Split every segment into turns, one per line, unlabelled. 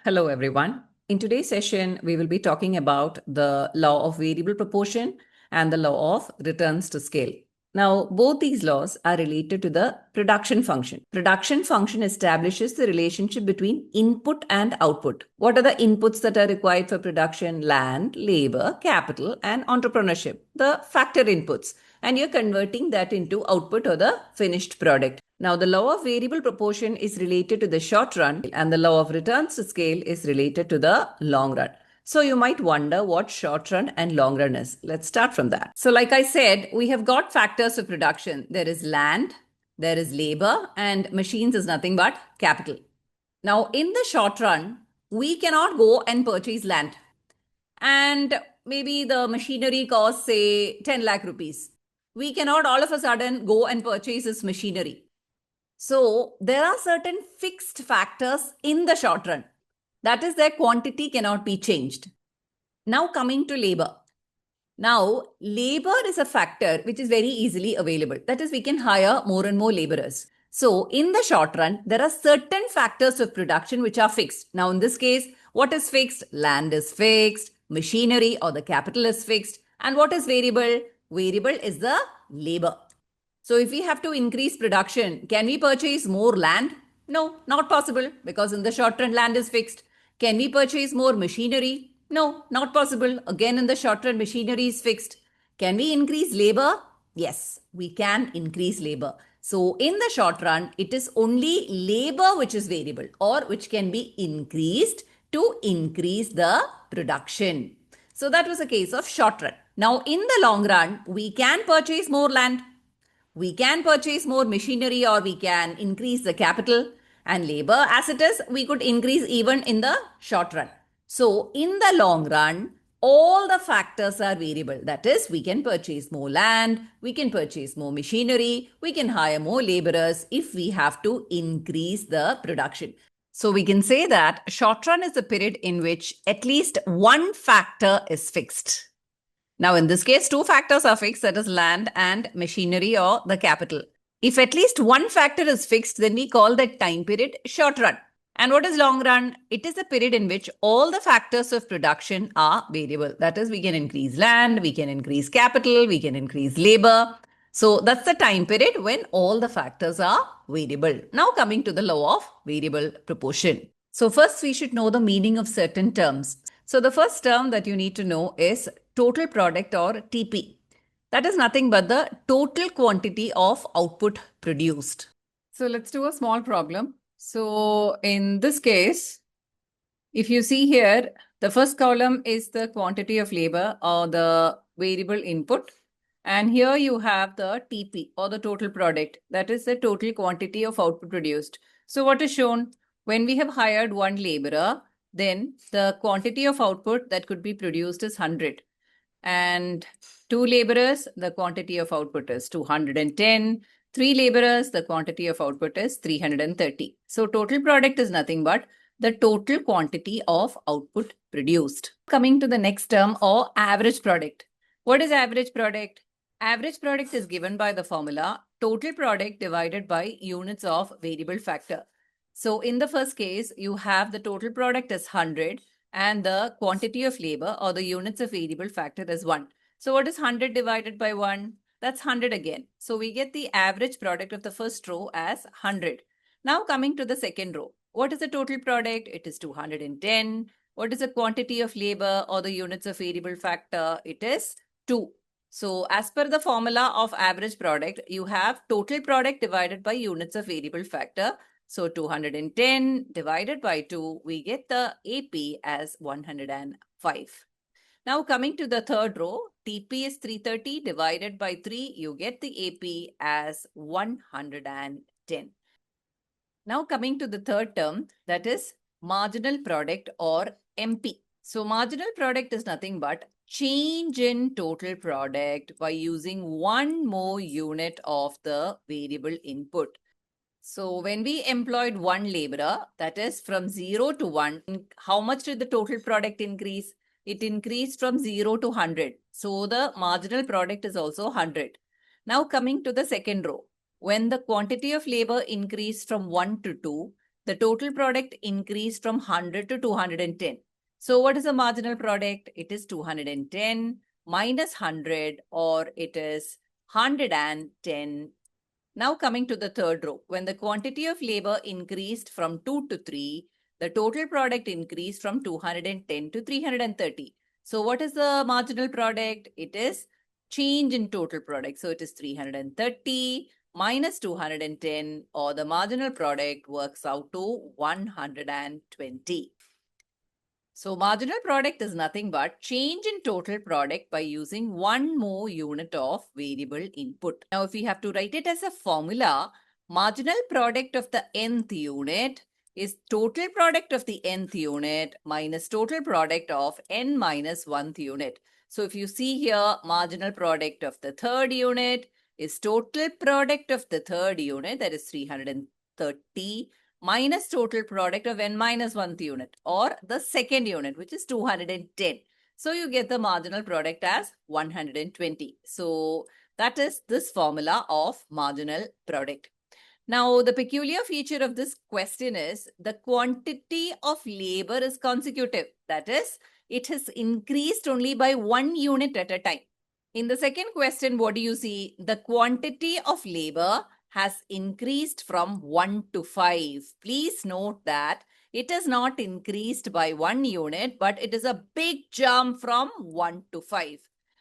Hello, everyone. In today's session, we will be talking about the law of variable proportion and the law of returns to scale. Now, both these laws are related to the production function. Production function establishes the relationship between input and output. What are the inputs that are required for production? Land, labor, capital, and entrepreneurship, the factor inputs. And you're converting that into output or the finished product. Now, the law of variable proportion is related to the short run, and the law of returns to scale is related to the long run. So you might wonder what short run and long run is. Let's start from that. So like I said, we have got factors of production. There is land, there is labor, and machines is nothing but capital. Now, in the short run, we cannot go and purchase land. And maybe the machinery costs, say, 10 lakh rupees. We cannot all of a sudden go and purchase this machinery. So there are certain fixed factors in the short run. That is, their quantity cannot be changed. Now coming to labor. Now, labor is a factor which is very easily available. That is, we can hire more and more laborers. So in the short run, there are certain factors of production which are fixed. Now, in this case, what is fixed? Land is fixed, machinery or the capital is fixed. And what is variable? Variable is the labor. So if we have to increase production, can we purchase more land? No, not possible, because in the short run land is fixed. Can we purchase more machinery? No, not possible. Again, in the short run machinery is fixed. Can we increase labor? Yes, we can increase labor. So in the short run, it is only labor which is variable or which can be increased to increase the production. So that was a case of short run. Now in the long run, we can purchase more land. We can purchase more machinery or we can increase the capital and labor. As it is, we could increase even in the short run. So in the long run, all the factors are variable. That is, we can purchase more land, we can purchase more machinery, we can hire more laborers if we have to increase the production. So we can say that short run is a period in which at least one factor is fixed. Now, in this case, two factors are fixed, that is land and machinery or the capital. If at least one factor is fixed, then we call that time period short run. And what is long run? It is a period in which all the factors of production are variable. That is, we can increase land, we can increase capital, we can increase labor. So that's the time period when all the factors are variable. Now coming to the law of variable proportion. So first we should know the meaning of certain terms. So the first term that you need to know is total product or TP. That is nothing but the total quantity of output produced. So let's do a small problem. So in this case, if you see here, the first column is the quantity of labor or the variable input. And here you have the TP or the total product. That is the total quantity of output produced. So what is shown? When we have hired one laborer, then the quantity of output that could be produced is 100. And two laborers, the quantity of output is 210. Three laborers, the quantity of output is 330. So total product is nothing but the total quantity of output produced. Coming to the next term, or average product. What is average product? Average product is given by the formula total product divided by units of variable factor. So in the first case, you have the total product as 100 and the quantity of labor or the units of variable factor is 1. So what is 100 divided by 1? That's 100 again. So we get the average product of the first row as 100. Now coming to the second row. What is the total product? It is 210. What is the quantity of labor or the units of variable factor? It is 2. So as per the formula of average product, you have total product divided by units of variable factor. So 210 divided by 2, we get the AP as 105. Now coming to the third row, TP is 330 divided by 3, you get the AP as 110. Now coming to the third term, that is marginal product or MP. So marginal product is nothing but change in total product by using one more unit of the variable input. So when we employed one laborer, that is from 0 to 1, how much did the total product increase? It increased from 0 to 100. So the marginal product is also 100. Now coming to the second row. When the quantity of labor increased from 1 to 2, the total product increased from 100 to 210. So what is the marginal product? It is 210 minus 100, or it is 110. Now coming to the third row, when the quantity of labor increased from 2 to 3, the total product increased from 210 to 330. So what is the marginal product? It is change in total product. So it is 330 minus 210, or the marginal product works out to 120. So marginal product is nothing but change in total product by using one more unit of variable input. Now, if we have to write it as a formula, marginal product of the nth unit is total product of the nth unit minus total product of n minus 1th unit. So if you see here, marginal product of the third unit is total product of the third unit, that is 330, minus total product of n minus 1th unit, or the second unit, which is 210. So you get the marginal product as 120. So that is this formula of marginal product. Now, the peculiar feature of this question is the quantity of labor is consecutive. That is, it has increased only by 1 unit at a time. In the second question, what do you see? The quantity of labor has increased from 1 to 5. Please note that it is not increased by 1 unit, but it is a big jump from 1 to 5.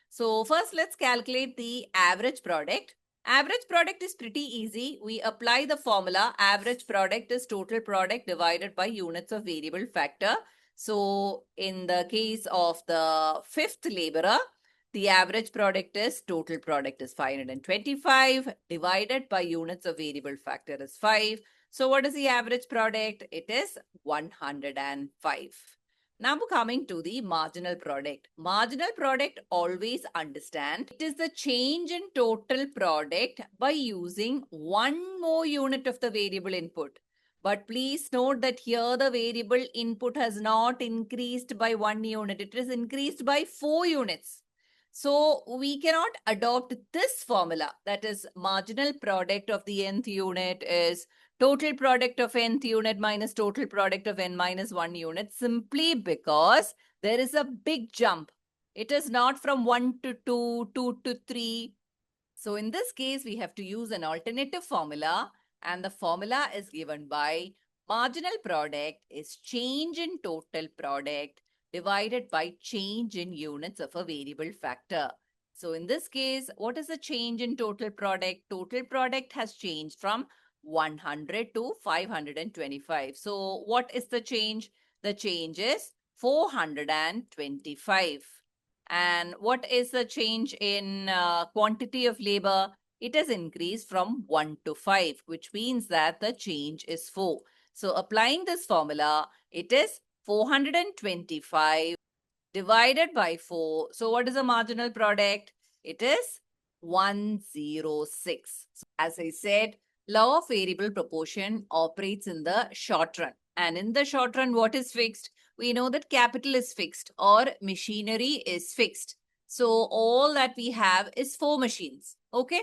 So first, let's calculate the average product. Average product is pretty easy. We apply the formula. Average product is total product divided by units of variable factor. So in the case of the fifth laborer, the average product is total product is 525 divided by units of variable factor is 5. So what is the average product? It is 105. Now coming to the marginal product. Marginal product, always understand, it is the change in total product by using one more unit of the variable input. But please note that here the variable input has not increased by 1 unit. It is increased by 4 units. So we cannot adopt this formula, that is marginal product of the nth unit is total product of nth unit minus total product of n minus 1 unit, simply because there is a big jump. It is not from 1 to 2, 2 to 3. So in this case, we have to use an alternative formula, and the formula is given by marginal product is change in total product divided by change in units of a variable factor. So in this case, what is the change in total product? Total product has changed from 100 to 525. So what is the change? The change is 425. And what is the change in quantity of labor? It has increased from 1 to 5, which means that the change is 4. So applying this formula, it is 425 divided by 4. So what is the marginal product? It is 106. So as I said, law of variable proportion operates in the short run. And in the short run, what is fixed? We know that capital is fixed or machinery is fixed. So all that we have is 4 machines. Okay.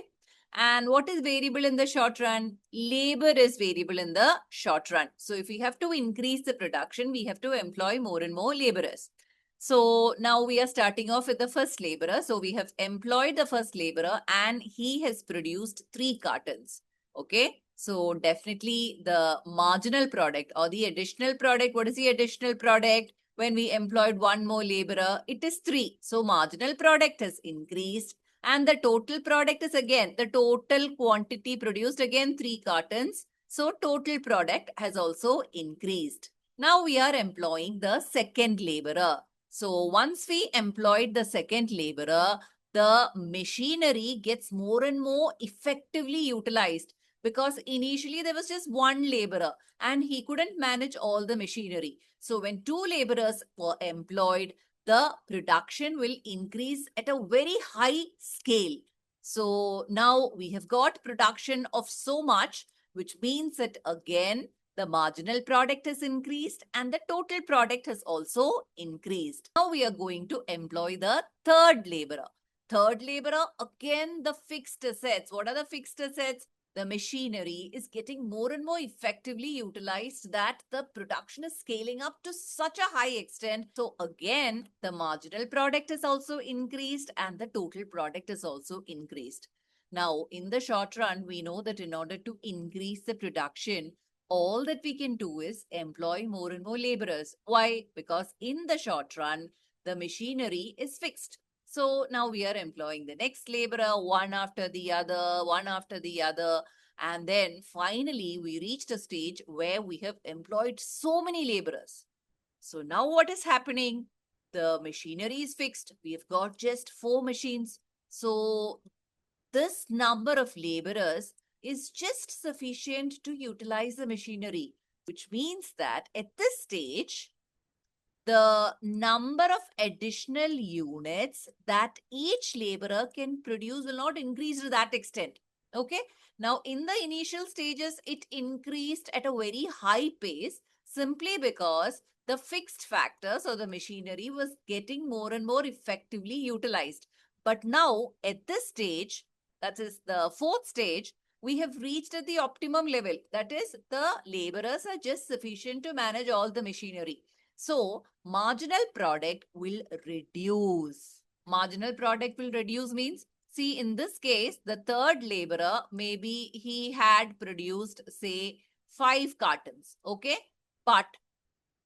And what is variable in the short run? Labor is variable in the short run. So if we have to increase the production, we have to employ more and more laborers. So now we are starting off with the first laborer. So we have employed the first laborer and he has produced 3 cartons. Okay. So definitely the marginal product or the additional product. What is the additional product? When we employed 1 more laborer, it is 3. So marginal product has increased. And the total product is again, the total quantity produced again 3 cartons. So total product has also increased. Now we are employing the second laborer. So once we employed the second laborer, the machinery gets more and more effectively utilized, because initially there was just 1 laborer and he couldn't manage all the machinery. So when 2 laborers were employed, the production will increase at a very high scale. So now we have got production of so much, which means that again, the marginal product has increased and the total product has also increased. Now we are going to employ the third laborer. Third laborer, again, the fixed assets. What are the fixed assets?
the machinery is getting more and more effectively utilized, that the production is scaling up to such a high extent. So again, the marginal product is also increased and the total product is also increased. Now, in the short run, we know that in order to increase the production, all that we can do is employ more and more laborers. Why? Because in the short run, the machinery is fixed. So now we are employing the next laborer, one after the other, one after the other. And then finally, we reached a stage where we have employed so many laborers. So now what is happening? The machinery is fixed. We have got just 4 machines. So this number of laborers is just sufficient to utilize the machinery, which means that at this stage, the number of additional units that each laborer can produce will not increase to that extent. Okay. Now, in the initial stages, it increased at a very high pace simply because the fixed factor, so the machinery, was getting more and more effectively utilized. But now, at this stage, that is the 4th stage, we have reached at the optimum level. That is, the laborers are just sufficient to manage all the machinery. So, marginal product will reduce. Marginal product will reduce means, see, in this case, the 3rd laborer, maybe he had produced, say, 5 cartons, okay? But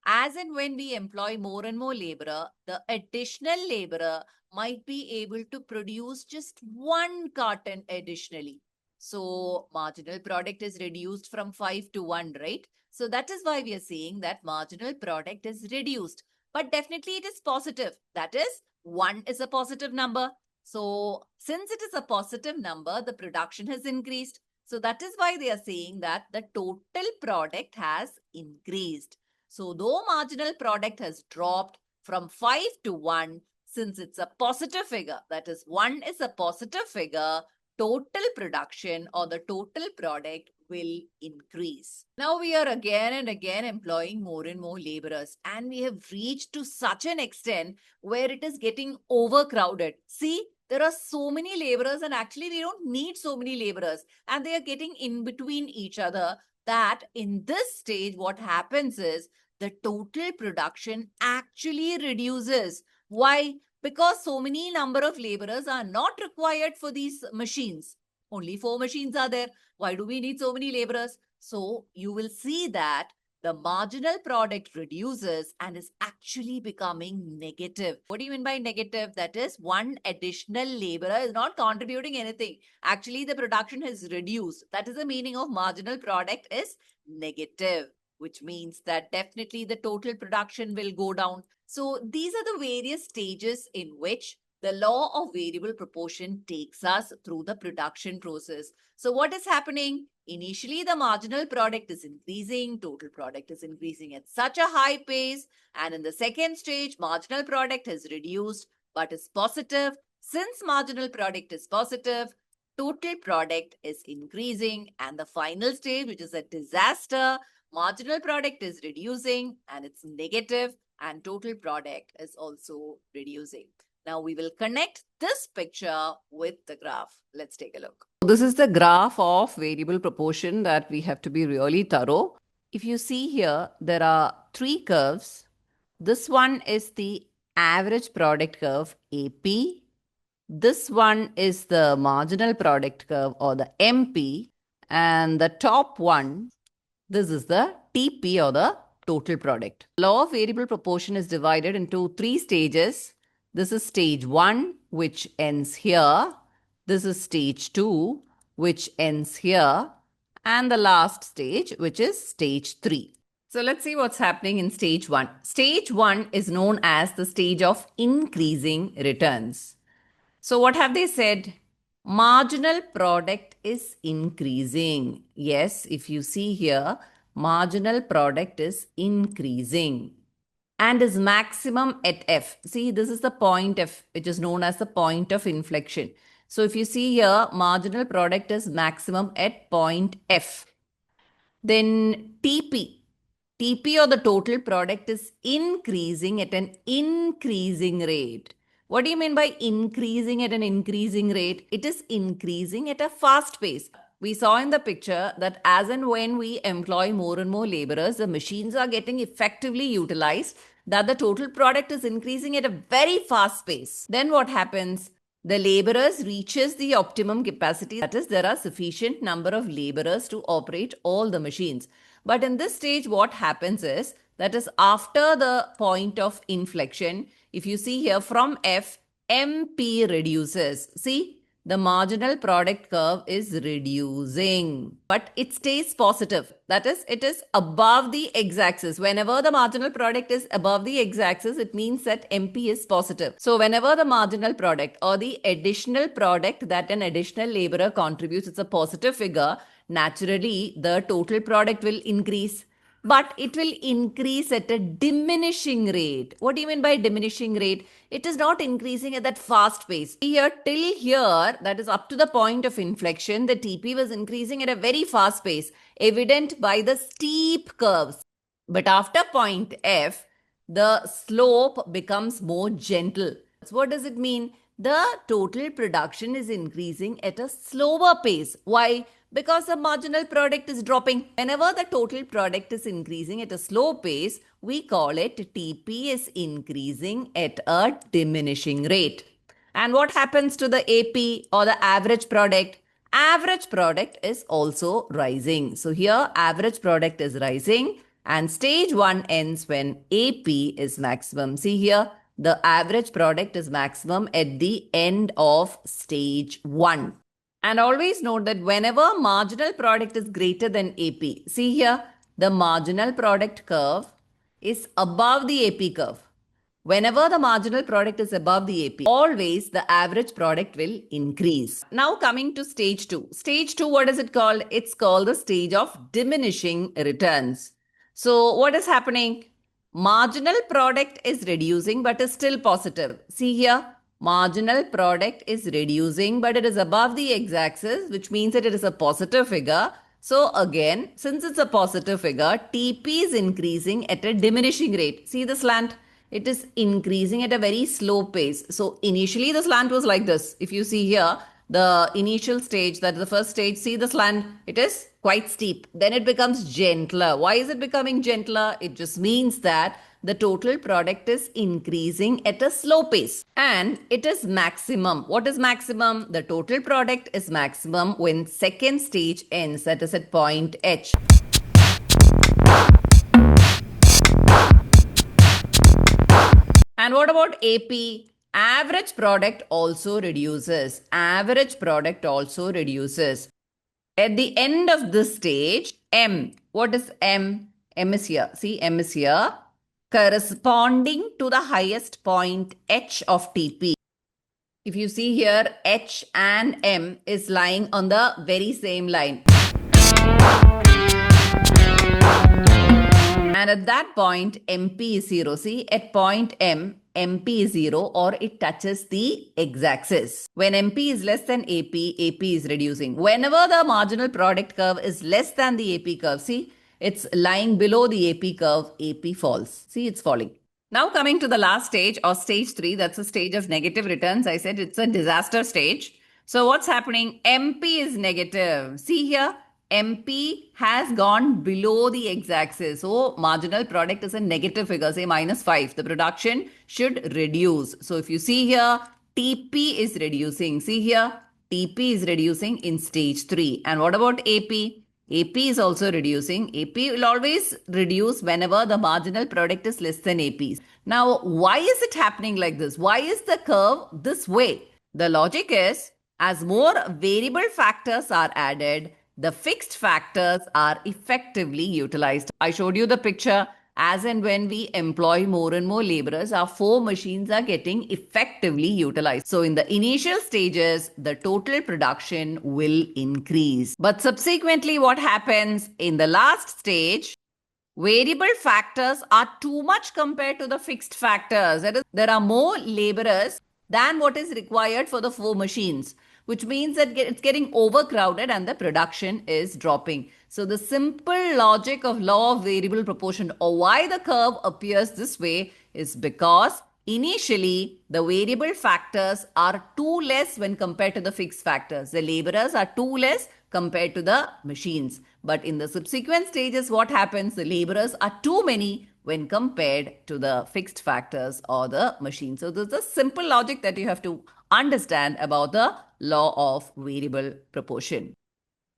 as and when we employ more and more laborer, the additional laborer might be able to produce just 1 carton additionally. So marginal product is reduced from 5 to 1, right? So that is why we are saying that marginal product is reduced. But definitely it is positive. That is, 1 is a positive number. So since it is a positive number, the production has increased. So that is why they are saying that the total product has increased. So though marginal product has dropped from 5 to 1, since it's a positive figure, that is 1 is a positive figure, total production or the total product will increase. Now we are again and again employing more and more laborers, and we have reached to such an extent where it is getting overcrowded. See, there are so many laborers and actually we don't need so many laborers, and they are getting in between each other, that in this stage what happens is the total production actually reduces. Why? Because so many number of laborers are not required for these machines. Only 4 machines are there. Why do we need so many laborers? So you will see that the marginal product reduces and is actually becoming negative. What do you mean by negative? That is, 1 additional laborer is not contributing anything. Actually, the production has reduced. That is the meaning of marginal product is negative, which means that definitely the total production will go down. So these are the various stages in which the law of variable proportion takes us through the production process. So what is happening? Initially, the marginal product is increasing, total product is increasing at such a high pace. And in the second stage, marginal product has reduced but is positive. Since marginal product is positive, total product is increasing. And the final stage, which is a disaster, marginal product is reducing and it's negative, and total product is also reducing. Now we will connect this picture with the graph. Let's take a look.
This is the graph of variable proportion that we have to be really thorough. If you see here, there are 3 curves. This one is the average product curve, AP. This one is the marginal product curve, or the MP. And the top one, this is the TP, or the total product. Law of variable proportion is divided into 3 stages. This is stage 1, which ends here. This is stage 2, which ends here. And the last stage, which is stage 3. So let's see what's happening in stage 1. Stage 1 is known as the stage of increasing returns. So what have they said? Marginal product is increasing. Yes, if you see here, marginal product is increasing and is maximum at F. See, this is the point F, which is known as the point of inflection. So if you see here, marginal product is maximum at point F. Then TP or the total product is increasing at an increasing rate. What do you mean by increasing at an increasing rate? It is increasing at a fast pace. We saw in the picture that as and when we employ more and more laborers, the machines are getting effectively utilized, that the total product is increasing at a very fast pace. Then what happens? The laborers reaches the optimum capacity. That is, there are sufficient number of laborers to operate all the machines. But in this stage, what happens is, that is after the point of inflection, if you see here from F, MP reduces. See, the marginal product curve is reducing, but it stays positive. That is, it is above the x-axis. Whenever the marginal product is above the x-axis, it means that MP is positive. So whenever the marginal product or the additional product that an additional laborer contributes, it's a positive figure, naturally the total product will increase. But it will increase at a diminishing rate. What do you mean by diminishing rate? It is not increasing at that fast pace. Here, till here, that is up to the point of inflection, the TP was increasing at a very fast pace, evident by the steep curves. But after point F, the slope becomes more gentle. So what does it mean? The total production is increasing at a slower pace. Why? Because the marginal product is dropping. Whenever the total product is increasing at a slow pace, we call it TP is increasing at a diminishing rate. And what happens to the AP or the average product? Average product is also rising. So here average product is rising and stage 1 ends when AP is maximum. See here, the average product is maximum at the end of stage 1. And always note that whenever marginal product is greater than AP, see here, the marginal product curve is above the AP curve. Whenever the marginal product is above the AP, always the average product will increase. Now coming to stage 2. Stage 2, what is it called? It's called the stage of diminishing returns. So what is happening? Marginal product is reducing but is still positive. See here, marginal product is reducing but it is above the x-axis, which means that it is a positive figure. So again, since it's a positive figure, TP is increasing at a diminishing rate. See the slant? It is increasing at a very slow pace. So initially the slant was like this. If you see here, the initial stage, that is the first stage, see the slant, it is quite steep. Then it becomes gentler. Why is it becoming gentler? It just means that the total product is increasing at a slow pace and it is maximum. What is maximum? The total product is maximum when second stage ends, that is at point H. And what about AP? Average product also reduces. Average product also reduces. At the end of this stage, M. What is M? M is here. See, M is here. Corresponding to the highest point H of TP. If you see here, H and M is lying on the very same line. And at that point, MP is 0. See, at point M, MP is 0 or it touches the x-axis. When MP is less than AP, AP is reducing. Whenever the marginal product curve is less than the AP curve, see, it's lying below the AP curve, AP falls. See, it's falling. Now coming to the last stage or stage 3, that's a stage of negative returns. I said it's a disaster stage. So what's happening? MP is negative. See here, MP has gone below the x-axis. So marginal product is a negative figure, say -5. The production should reduce. So if you see here, TP is reducing. See here, TP is reducing in stage 3. And what about AP? AP is also reducing. AP will always reduce whenever the marginal product is less than AP. Now, why is it happening like this? Why is the curve this way? The logic is, as more variable factors are added, the fixed factors are effectively utilized. I showed you the picture. As and when we employ more and more laborers, our 4 machines are getting effectively utilized. So in the initial stages, the total production will increase. But subsequently, what happens in the last stage? Variable factors are too much compared to the fixed factors. That is, there are more laborers than what is required for the 4 machines, which means that it's getting overcrowded and the production is dropping. So the simple logic of law of variable proportion, or why the curve appears this way, is because initially the variable factors are too less when compared to the fixed factors. The laborers are too less compared to the machines. But in the subsequent stages, what happens? The laborers are too many when compared to the fixed factors or the machine. So this is a simple logic that you have to understand about the law of variable proportion.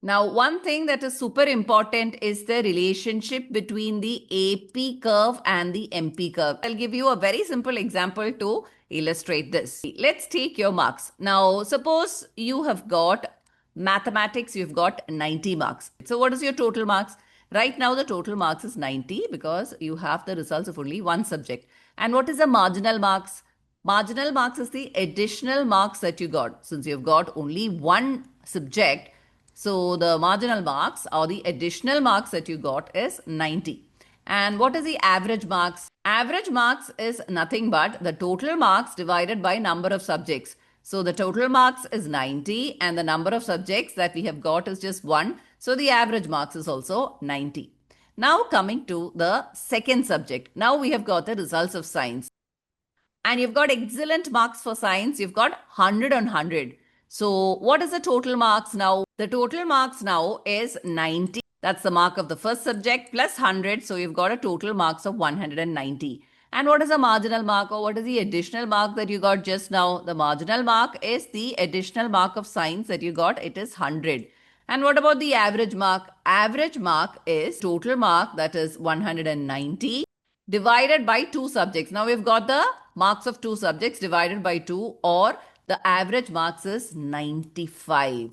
Now, one thing that is super important is the relationship between the AP curve and the MP curve. I'll give you a very simple example to illustrate this. Let's take your marks. Now, suppose you have got mathematics, you've got 90 marks. So what is your total marks? Right now, the total marks is 90 because you have the results of only one subject. And what is the marginal marks? Marginal marks is the additional marks that you got. Since you've got only one subject, so the marginal marks or the additional marks that you got is 90. And what is the average marks? Average marks is nothing but the total marks divided by number of subjects. So the total marks is 90 and the number of subjects that we have got is just 1. So the average marks is also 90. Now coming to the second subject. Now we have got the results of science. And you've got excellent marks for science. You've got 100 on 100. So what is the total marks now? The total marks now is 90. That's the mark of the first subject plus 100. So you've got a total marks of 190. And what is the marginal mark or what is the additional mark that you got just now? The marginal mark is the additional mark of science that you got. It is 100. And what about the average mark? Average mark is total mark, that is 190 divided by 2 subjects. Now we've got the marks of 2 subjects divided by 2, or the average marks is 95.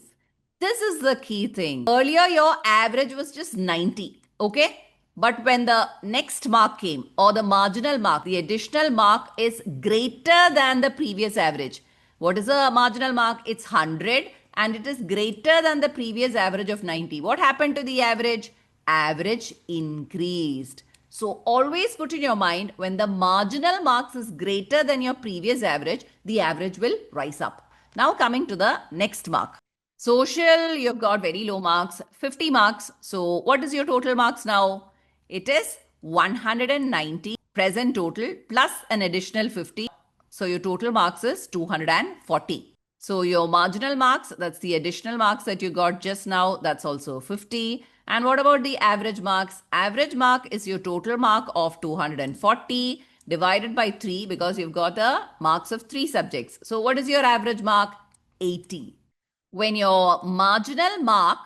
This is the key thing. Earlier your average was just 90, okay? But when the next mark came or the marginal mark, the additional mark is greater than the previous average. What is the marginal mark? It's 100 and it is greater than the previous average of 90. What happened to the average? Average increased. So always put in your mind, when the marginal marks is greater than your previous average, the average will rise up. Now coming to the next mark. Social, you've got very low marks, 50 marks. So what is your total marks now? It is 190 present total plus an additional 50. So your total marks is 240. So your marginal marks, that's the additional marks that you got just now, that's also 50. And what about the average marks? Average mark is your total mark of 240 divided by 3 because you've got the marks of 3 subjects. So what is your average mark? 80. When your marginal mark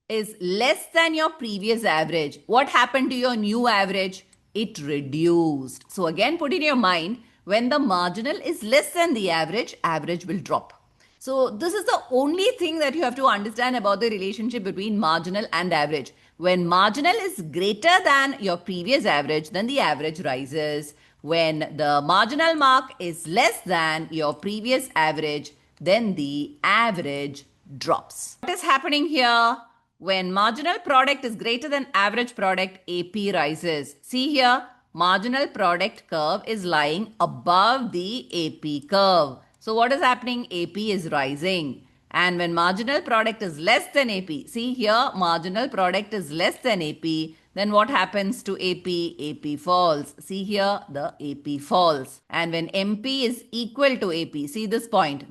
is less than your previous average, what happened to your new average? It reduced. So again, put in your mind, when the marginal is less than the average, average will drop. So this is the only thing that you have to understand about the relationship between marginal and average. When marginal is greater than your previous average, then the average rises. When the marginal mark is less than your previous average, then the average drops. What is happening here? When marginal product is greater than average product, AP rises. See here, marginal product curve is lying above the AP curve. So what is happening? AP is rising. And when marginal product is less than AP, see here, marginal product is less than AP, then what happens to AP? AP falls. See here, the AP falls. And when MP is equal to AP, see this point,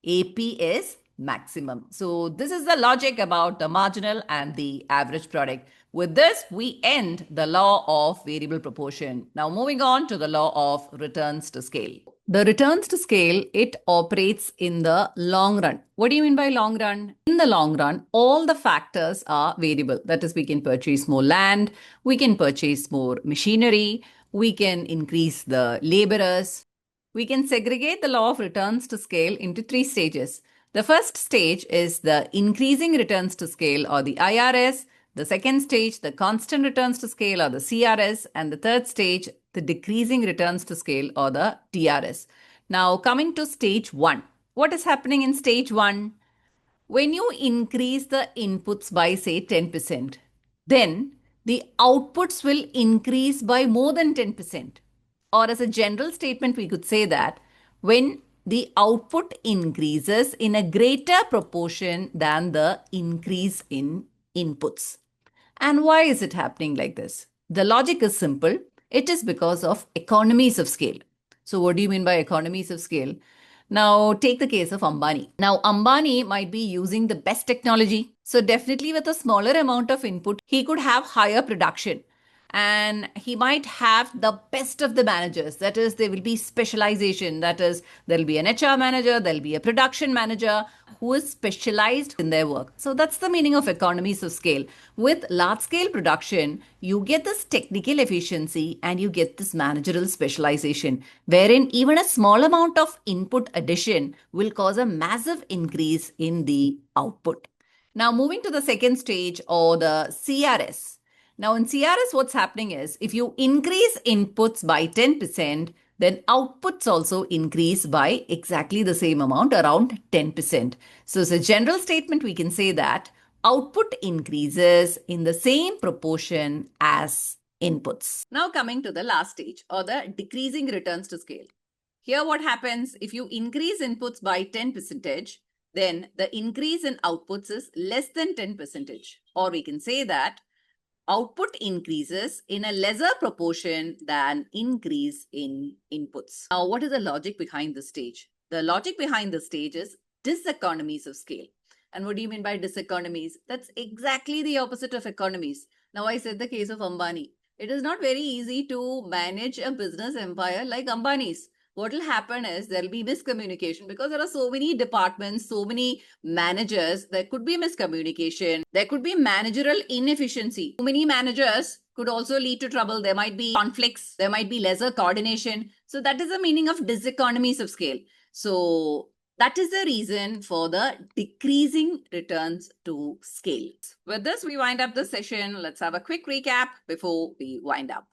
AP is maximum. So this is the logic about the marginal and the average product. With this, we end the law of variable proportion. Now moving on to the law of returns to scale. The returns to scale, it operates in the long run. What do you mean by long run? In the long run, all the factors are variable. That is, we can purchase more land, we can purchase more machinery, we can increase the laborers. We can segregate the law of returns to scale into 3 stages. The first stage is the increasing returns to scale or the IRS. The second stage, the constant returns to scale or the CRS. And the third stage, the decreasing returns to scale or the DRS. Now coming to stage 1. What is happening in stage 1? When you increase the inputs by say 10%, then the outputs will increase by more than 10%. Or as a general statement, we could say that when the output increases in a greater proportion than the increase in inputs. And why is it happening like this? The logic is simple. It is because of economies of scale. So what do you mean by economies of scale?
Now, take the case of Ambani. Now, Ambani might be using the best technology. So, definitely with a smaller amount of input, he could have higher production. And he might have the best of the managers. That is, there will be specialization. That is, there'll be an HR manager, there'll be a production manager who is specialized in their work. So that's the meaning of economies of scale. With large scale production, you get this technical efficiency and you get this managerial specialization, wherein even a small amount of input addition will cause a massive increase in the output. Now, moving to the second stage, or the CRS. Now, in CRS, what's happening is if you increase inputs by 10%, then outputs also increase by exactly the same amount, around 10%. So, as a general statement, we can say that output increases in the same proportion as inputs. Now, coming to the last stage, or the decreasing returns to scale. Here, what happens if you increase inputs by 10%, then the increase in outputs is less than 10%. Or we can say that output increases in a lesser proportion than increase in inputs. Now, what is the logic behind this stage? The logic behind this stage is diseconomies of scale. And what do you mean by diseconomies? That's exactly the opposite of economies. Now, I said the case of Ambani. It is not very easy to manage a business empire like Ambani's. What will happen is there will be miscommunication because there are so many departments, so many managers. There could be miscommunication. There could be managerial inefficiency. Too many managers could also lead to trouble. There might be conflicts. There might be lesser coordination. So that is the meaning of diseconomies of scale. So that is the reason for the decreasing returns to scale. With this, we wind up the session. Let's have a quick recap before we wind up.